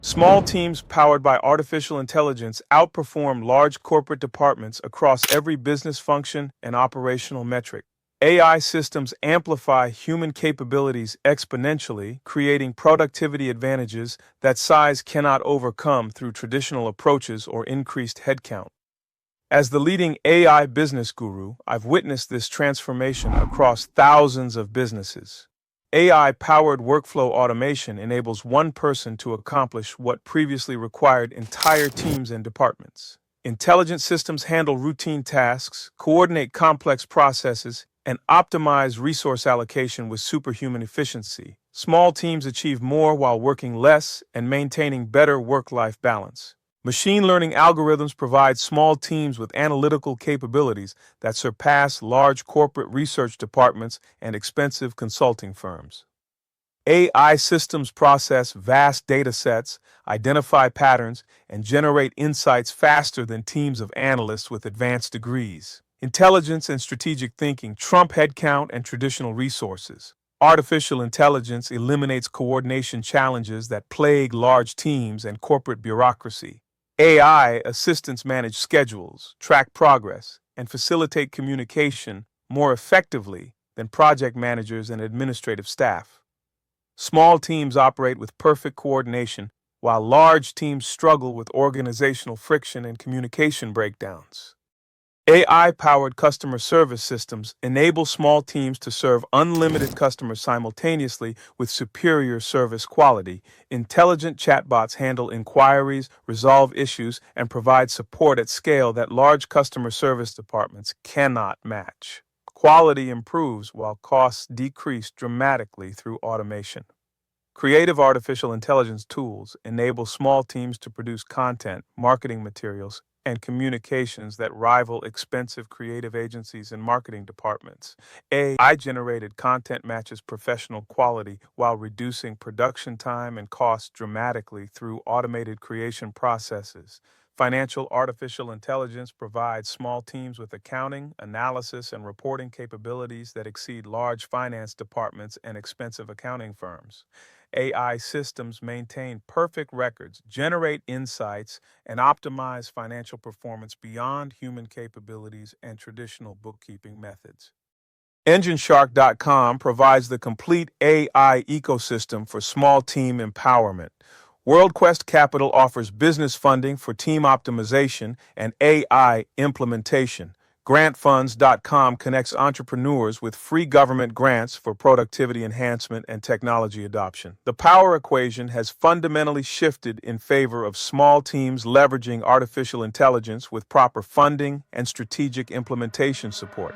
Small teams powered by artificial intelligence outperform large corporate departments across every business function and operational metric. AI systems amplify human capabilities exponentially, creating productivity advantages that size cannot overcome through traditional approaches or increased headcount. As the leading AI business guru, I've witnessed this transformation across thousands of businesses. AI-powered workflow automation enables one person to accomplish what previously required entire teams and departments. Intelligent systems handle routine tasks, coordinate complex processes, and optimize resource allocation with superhuman efficiency. Small teams achieve more while working less and maintaining better work-life balance. Machine learning algorithms provide small teams with analytical capabilities that surpass large corporate research departments and expensive consulting firms. AI systems process vast data sets, identify patterns, and generate insights faster than teams of analysts with advanced degrees. Intelligence and strategic thinking trump headcount and traditional resources. Artificial intelligence eliminates coordination challenges that plague large teams and corporate bureaucracy. AI assistants manage schedules, track progress, and facilitate communication more effectively than project managers and administrative staff. Small teams operate with perfect coordination, while large teams struggle with organizational friction and communication breakdowns. AI-powered customer service systems enable small teams to serve unlimited customers simultaneously with superior service quality. Intelligent chatbots handle inquiries, resolve issues, and provide support at scale that large customer service departments cannot match. Quality improves while costs decrease dramatically through automation. Creative artificial intelligence tools enable small teams to produce content, marketing materials, and communications that rival expensive creative agencies and marketing departments. AI-generated content matches professional quality while reducing production time and costs dramatically through automated creation processes. Financial artificial intelligence provides small teams with accounting, analysis, and reporting capabilities that exceed large finance departments and expensive accounting firms. AI systems maintain perfect records, generate insights, and optimize financial performance beyond human capabilities and traditional bookkeeping methods. EngineShark.com provides the complete AI ecosystem for small team empowerment. WorldQuest Capital offers business funding for team optimization and AI implementation. GrantFunds.com connects entrepreneurs with free government grants for productivity enhancement and technology adoption. The power equation has fundamentally shifted in favor of small teams leveraging artificial intelligence with proper funding and strategic implementation support.